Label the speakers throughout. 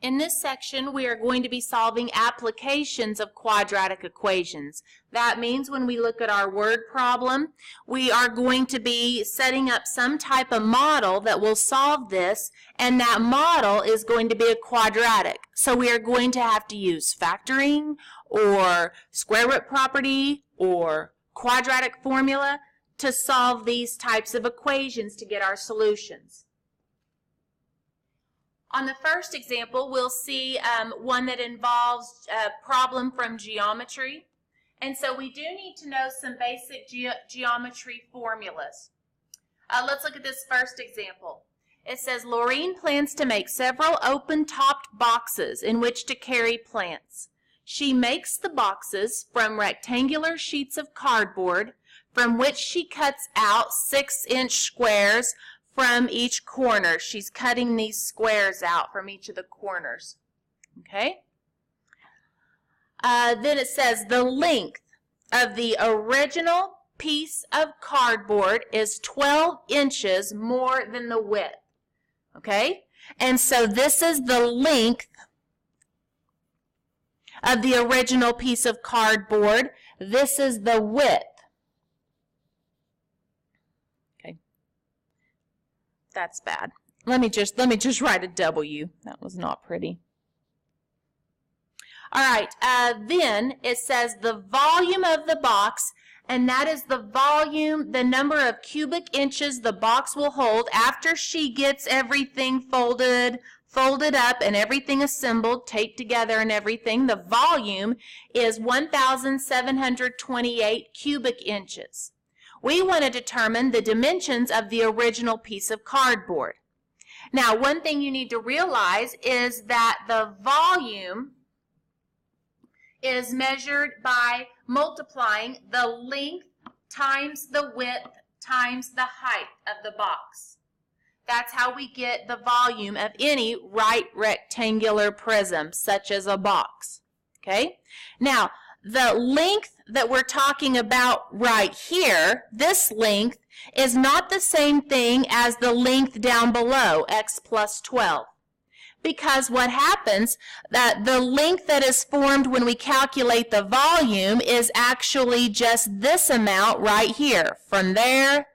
Speaker 1: In this section, we are going to be solving applications of quadratic equations. That means when we look at our word problem, we are going to be setting up some type of model that will solve this, and that model is going to be a quadratic. So we are going to have to use factoring or square root property or quadratic formula to solve these types of equations to get our solutions. On the first example, we'll see one that involves a problem from geometry. And so we do need to know some basic geometry formulas. Let's look at this first example. It says, Laureen plans to make several open-topped boxes in which to carry plants. She makes the boxes from rectangular sheets of cardboard from which she cuts out 6-inch squares from each corner. She's cutting these squares out from each of the corners. Okay? Then it says the length of the original piece of cardboard is 12 inches more than the width. Okay? And so this is the length of the original piece of cardboard. This is the width. That's bad. Let me just write a W. That was not pretty. All right, then it says the volume of the box, and that is the volume, the number of cubic inches the box will hold after she gets everything folded up and everything assembled, taped together and everything. The volume is 1,728 cubic inches. We want to determine the dimensions of the original piece of cardboard. Now, one thing you need to realize is that the volume is measured by multiplying the length times the width times the height of the box. That's how we get the volume of any right rectangular prism, such as a box. Okay? Now, the length that we're talking about right here, this length, is not the same thing as the length down below, x plus 12. Because what happens, that the length that is formed when we calculate the volume is actually just this amount right here, from there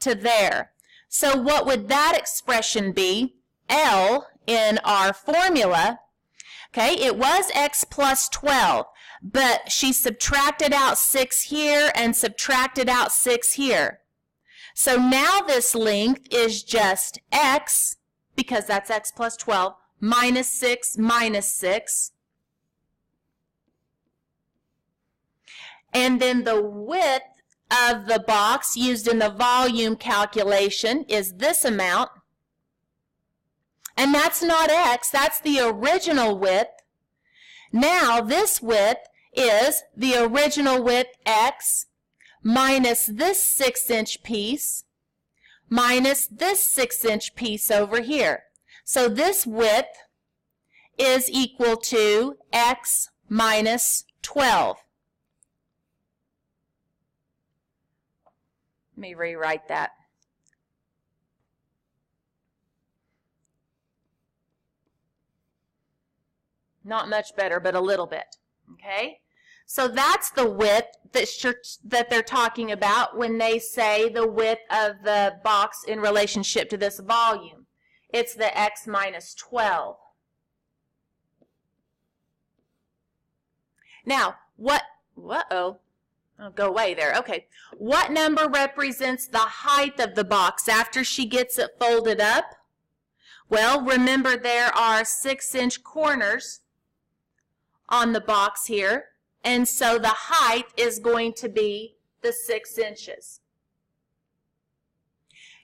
Speaker 1: to there. So what would that expression be? L in our formula, okay, it was x plus 12. But she subtracted out 6 here and subtracted out 6 here. So now this length is just x, because that's x plus 12, minus 6 minus 6. And then the width of the box used in the volume calculation is this amount. And that's not x, that's the original width. Now this width is the original width x minus this 6-inch piece minus this 6-inch piece over here. So this width is equal to x minus 12. Let me rewrite that. Not much better, but a little bit. Okay? So that's the width that they're talking about when they say the width of the box in relationship to this volume. It's the x minus 12. Now, oh, go away there. Okay. What number represents the height of the box after she gets it folded up? Well, remember there are 6-inch corners on the box here, and so the height is going to be the 6 inches.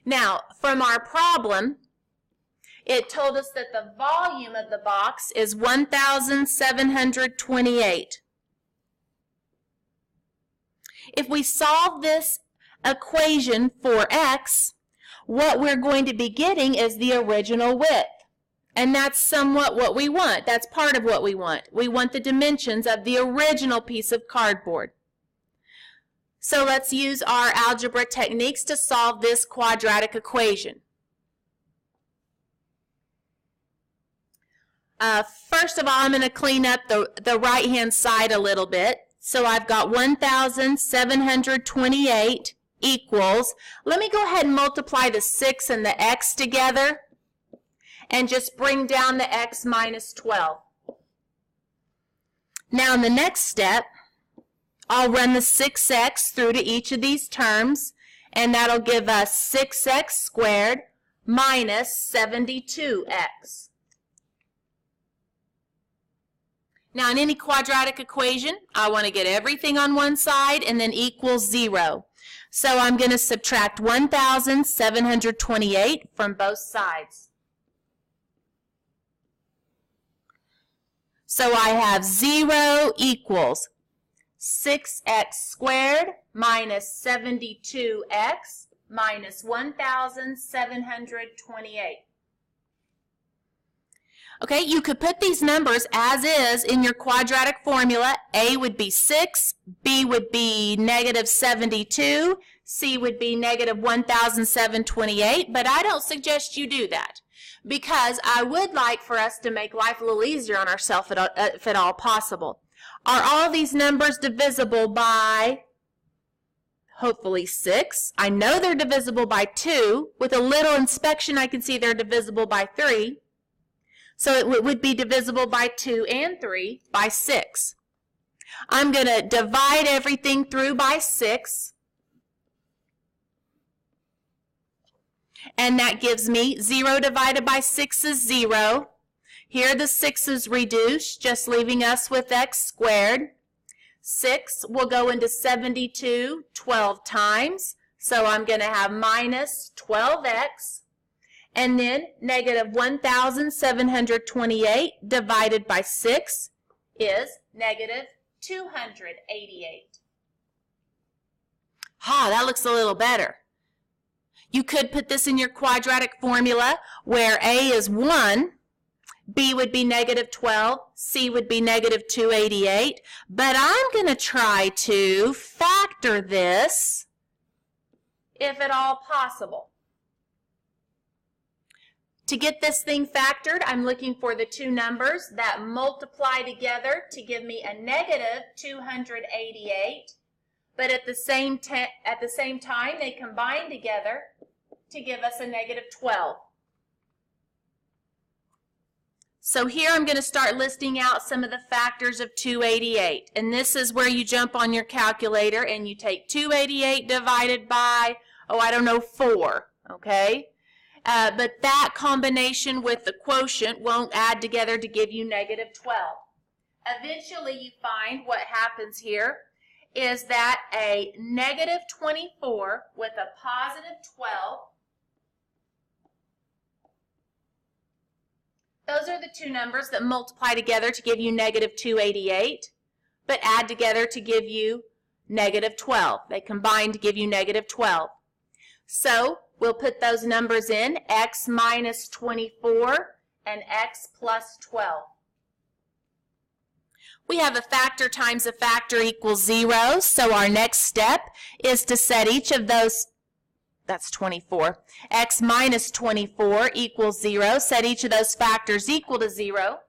Speaker 1: Now, from our problem, it told us that the volume of the box is 1,728. If we solve this equation for x, what we're going to be getting is the original width. And that's somewhat what we want. That's part of what we want. We want the dimensions of the original piece of cardboard. So let's use our algebra techniques to solve this quadratic equation. First of all, I'm going to clean up the right-hand side a little bit. So I've got 1,728 equals, let me go ahead and multiply the 6 and the x together and just bring down the x minus 12. Now in the next step, I'll run the 6x through to each of these terms, and that'll give us 6x squared minus 72x. Now in any quadratic equation, I want to get everything on one side and then equals 0. So I'm going to subtract 1,728 from both sides. So I have 0 equals 6x squared minus 72x minus 1,728. Okay, you could put these numbers as is in your quadratic formula. A would be 6, B would be negative 72, C would be negative 1,728, but I don't suggest you do that because I would like for us to make life a little easier on ourselves if at all possible. Are all these numbers divisible by, hopefully, 6? I know they're divisible by 2. With a little inspection, I can see they're divisible by 3. So it would be divisible by 2 and 3 by 6. I'm going to divide everything through by 6. And that gives me 0 divided by 6 is 0. Here the 6's reduced, just leaving us with x squared. 6 will go into 72 12 times. So I'm going to have minus 12x. And then negative 1,728 divided by 6 is negative 288. That looks a little better. You could put this in your quadratic formula where A is 1, B would be negative 12, C would be negative 288. But I'm going to try to factor this if at all possible. To get this thing factored, I'm looking for the two numbers that multiply together to give me a negative 288, but at the same time they combine together to give us a negative 12. So here I'm going to start listing out some of the factors of 288, and this is where you jump on your calculator and you take 288 divided by, 4, okay? But that combination with the quotient won't add together to give you negative 12. Eventually you find what happens here is that a negative 24 with a positive 12, those are the two numbers that multiply together to give you negative 288, but add together to give you negative 12. They combine to give you negative 12. So we'll put those numbers in, x minus 24 and x plus 12. We have a factor times a factor equals 0, so our next step is to set each of those, that's 24, x minus 24 equals 0, set each of those factors equal to 0,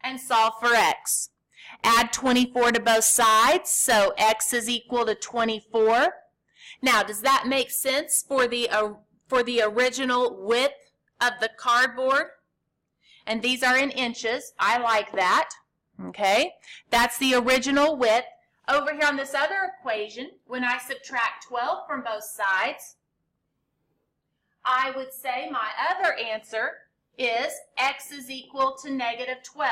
Speaker 1: and solve for x. Add 24 to both sides, so x is equal to 24. Now, does that make sense for the original width of the cardboard? And these are in inches. I like that. Okay, that's the original width. Over here on this other equation, when I subtract 12 from both sides, I would say my other answer is x is equal to negative 12.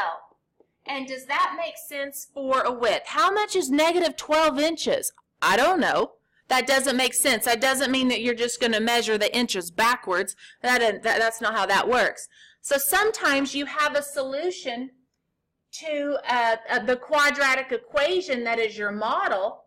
Speaker 1: And does that make sense for a width? How much is negative 12 inches? I don't know. That doesn't make sense. That doesn't mean that you're just going to measure the inches backwards. That's not how that works. So sometimes you have a solution to the quadratic equation that is your model,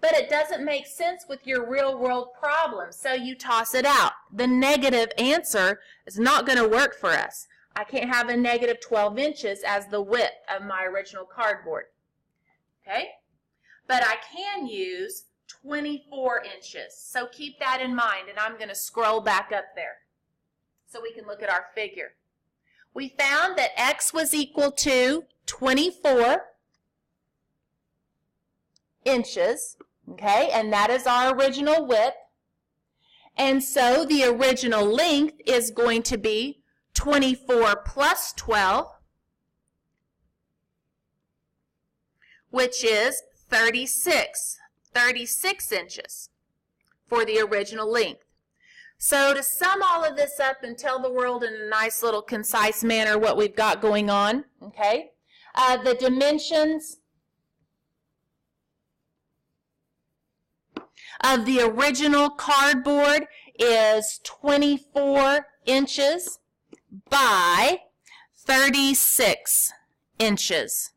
Speaker 1: but it doesn't make sense with your real world problem. So you toss it out. The negative answer is not going to work for us. I can't have a negative 12 inches as the width of my original cardboard. Okay? But I can use 24 inches. So keep that in mind, and I'm going to scroll back up there. so we can look at our figure. We found that X was equal to 24 inches, okay, and that is our original width. And so the original length is going to be 24 plus 12, which is 36 inches for the original length. So to sum all of this up and tell the world in a nice little concise manner what we've got going on, okay, the dimensions of the original cardboard is 24 inches by 36 inches.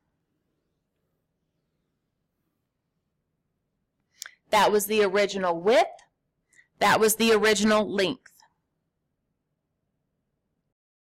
Speaker 1: That was the original width. That was the original length.